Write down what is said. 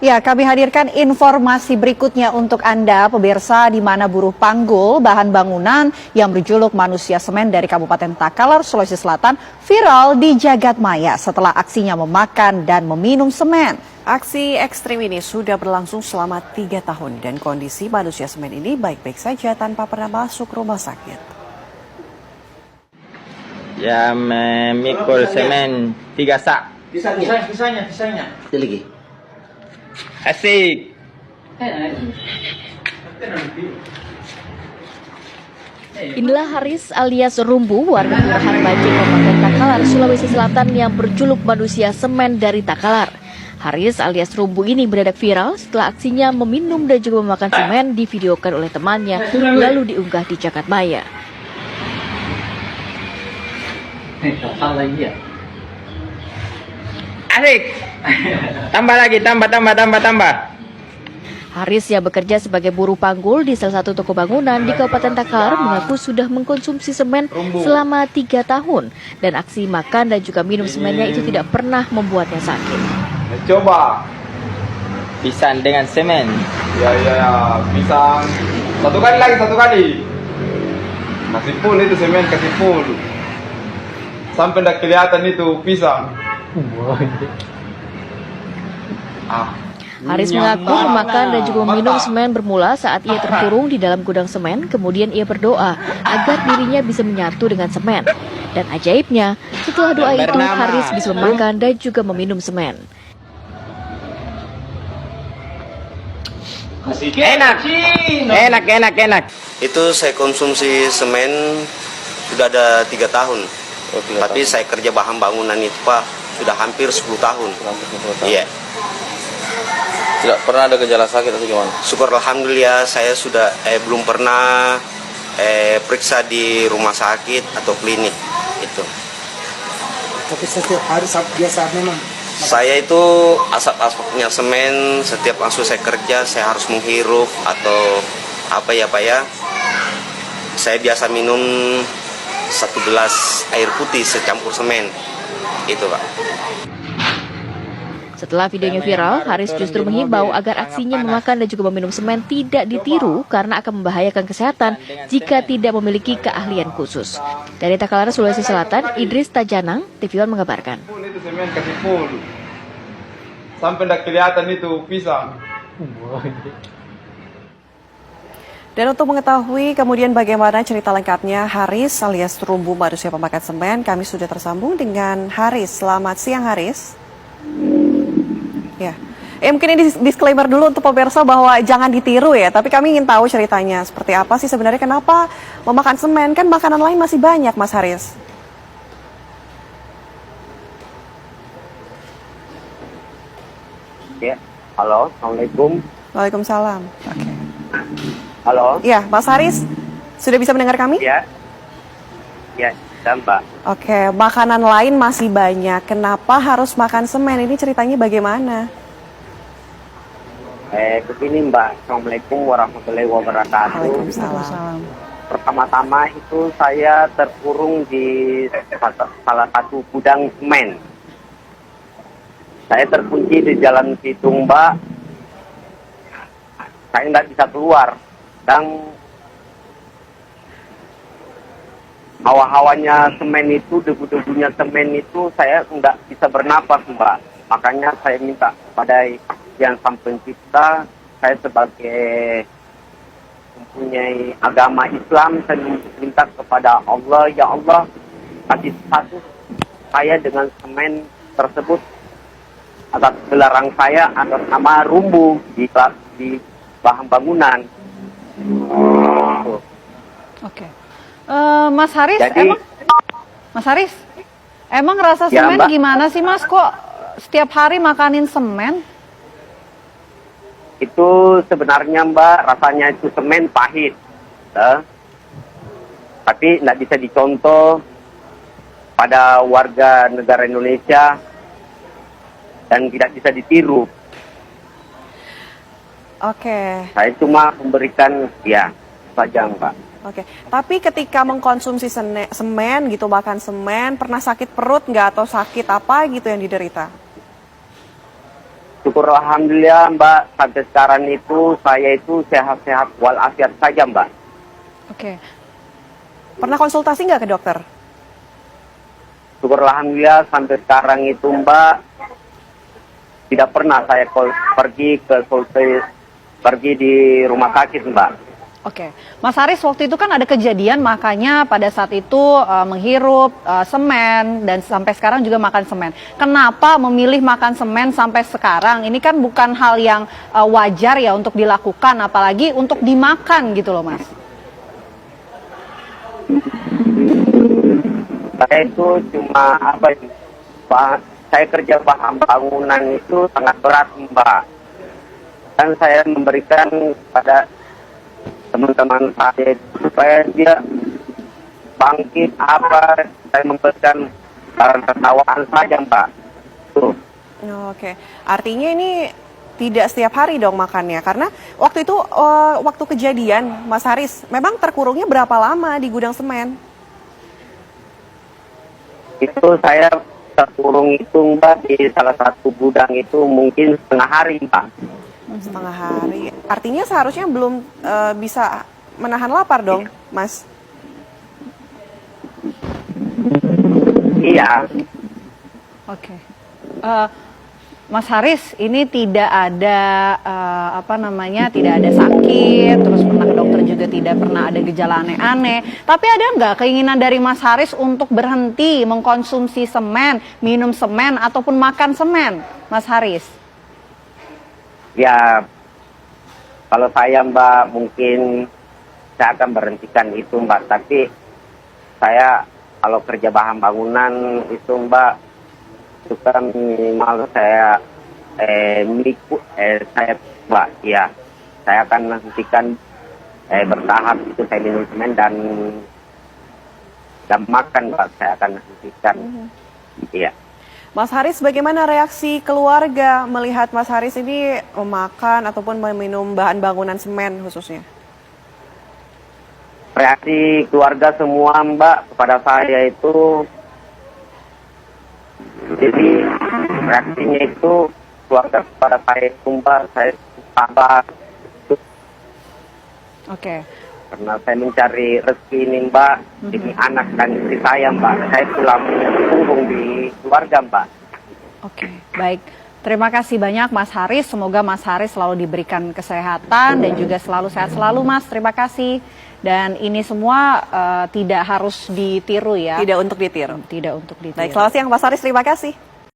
Ya, kami hadirkan informasi berikutnya untuk Anda, pemirsa, di mana buruh panggul bahan bangunan yang berjuluk Manusia Semen dari Kabupaten Takalar, Sulawesi Selatan, viral di jagat maya setelah aksinya memakan dan meminum semen. Aksi ekstrim ini sudah berlangsung selama 3 tahun dan kondisi manusia semen ini baik-baik saja tanpa pernah masuk rumah sakit. Ya, memikul semen 3 sak. Sisanya. Itu lagi. Asik. Inilah Haris alias Rumbu, warga Kelurahan Baje, Kabupaten Takalar, Sulawesi Selatan yang berjuluk Manusia Semen dari Takalar. Haris alias Rumbu ini mendadak viral setelah aksinya meminum dan juga memakan semen divideokan oleh temannya lalu diunggah di jagat maya. Asik. Tambah lagi, tambah. Haris yang bekerja sebagai buruh panggul di salah satu toko bangunan di Kabupaten Takalar mengaku sudah mengkonsumsi semen selama 3 tahun dan aksi makan dan juga minum semennya itu tidak pernah membuatnya sakit. Coba. Pisang dengan semen. Ya. Pisang. Satu kali. Kasih full itu semen, kasih full. Sampai dah kelihatan itu pisang. Haris mengaku memakan dan juga meminum semen bermula saat ia terkurung di dalam gudang semen, kemudian ia berdoa agar dirinya bisa menyatu dengan semen. Dan ajaibnya, setelah doa itu Haris bisa memakan dan juga meminum semen. Enak. Itu saya konsumsi semen sudah ada 3 tahun. Tapi saya kerja bahan bangunan itu Pak sudah hampir 10 tahun. Iya. Tidak pernah ada gejala sakit atau gimana? Syukur alhamdulillah saya sudah belum pernah periksa di rumah sakit atau klinik itu. Tapi setiap hari biasa memang. Saya itu asap-asapnya semen setiap langsung saya kerja saya harus menghirup atau apa ya Pak ya. Saya biasa minum 1 gelas air putih secampur semen. Itu Pak. Setelah videonya viral, Haris justru menghimbau agar aksinya memakan dan juga meminum semen tidak ditiru karena akan membahayakan kesehatan jika tidak memiliki keahlian khusus. Dari Takalar, Sulawesi Selatan, Idris Tajanang, TV One mengabarkan. Full itu semen, kasih full. Sampai dah kelihatan itu pisang. Dan untuk mengetahui kemudian bagaimana cerita lengkapnya Haris alias Rumbu Manusia Pemakan Semen, kami sudah tersambung dengan Haris. Selamat siang Haris. Ya, mungkin ini disclaimer dulu untuk pemirsa bahwa jangan ditiru ya. Tapi kami ingin tahu ceritanya seperti apa sih sebenarnya, kenapa memakan semen, kan makanan lain masih banyak Mas Haris. Ya, halo, assalamualaikum. Waalaikumsalam. Oke. Halo. Ya, Mas Haris, sudah bisa mendengar kami? Ya, Mbak. Oke, makanan lain masih banyak. Kenapa harus makan semen? Ini ceritanya bagaimana? Begini Mbak, assalamualaikum warahmatullahi wabarakatuh. Waalaikumsalam. Pertama-tama itu saya terkurung di salah satu gudang semen. Saya terkunci di Jalan Pitung Mbak. Saya nggak bisa keluar. Dan hawa-hawanya semen itu, debu-debunya semen itu saya nggak bisa bernapas Mbak. Makanya saya minta pada Yang Sang Pencipta, saya sebagai mempunyai agama Islam, saya minta kepada Allah, ya Allah, kasih status saya dengan semen tersebut atas gelarang saya atas nama Rumbu di bahan bangunan. Oke. Mas Haris, Jadi, Mas Haris, emang rasa Ya, semen Mbak. gimana sih Mas? Kok setiap hari makanin semen? itu sebenarnya Mbak, rasanya itu semen pahit. Tapi tidak bisa dicontoh pada warga negara Indonesia dan tidak bisa ditiru. Oke. Saya cuma memberikan, ya, saja Mbak. Oke, tapi ketika mengkonsumsi semen gitu, makan semen, pernah sakit perut nggak atau sakit apa gitu yang diderita? Syukur alhamdulillah Mbak, sampai sekarang itu saya itu sehat-sehat walafiat saja Mbak. Oke. Pernah konsultasi nggak ke dokter? Syukur alhamdulillah sampai sekarang itu Mbak, tidak pernah saya pergi di rumah sakit Mbak. Oke, Mas Haris, waktu itu kan ada kejadian makanya pada saat itu menghirup semen dan sampai sekarang juga makan semen. Kenapa memilih makan semen sampai sekarang? Ini kan bukan hal yang wajar ya untuk dilakukan, apalagi untuk dimakan gitu loh Mas. Saya itu cuma saya kerja bahan bangunan itu sangat berat Mbak. Dan saya memberikan pada teman-teman saya supaya dia bangkit saya memberikan barang tertawaan saja Mbak. Tuh. Oke, artinya ini tidak setiap hari dong makannya, karena waktu itu waktu kejadian Mas Haris memang terkurungnya berapa lama di gudang semen? Itu saya terkurung itu Mbak di salah satu gudang itu mungkin setengah hari Mbak. Setengah hari. Artinya seharusnya belum bisa menahan lapar dong, Mas? Iya. Oke. Mas Haris, ini tidak ada tidak ada sakit, terus pernah ke dokter juga tidak pernah ada gejala aneh-aneh. Tapi ada nggak keinginan dari Mas Haris untuk berhenti mengkonsumsi semen, minum semen ataupun makan semen, Mas Haris? Ya, kalau saya Mbak mungkin saya akan berhentikan itu Mbak. Tapi saya kalau kerja bahan bangunan itu Mbak suka minimal saya Mbak ya saya akan hentikan bertahap itu saya minum semen dan makan Mbak saya akan hentikan. Iya. Mas Haris, bagaimana reaksi keluarga melihat Mas Haris ini memakan ataupun meminum bahan bangunan semen khususnya? Reaksi keluarga semua Mbak kepada saya itu, jadi reaksinya itu keluarga kepada saya itu Mbak, saya sabar. Oke. Karena saya mencari rezeki ini Mbak, demi anak dan istri saya Mbak. Saya tulang punggung di keluarga Mbak. Oke, baik. Terima kasih banyak Mas Haris. Semoga Mas Haris selalu diberikan kesehatan dan juga selalu sehat selalu Mas. Terima kasih. Dan ini semua tidak harus ditiru ya. Tidak untuk ditiru. Tidak untuk ditiru. Baik, selamat siang Mas Haris, terima kasih.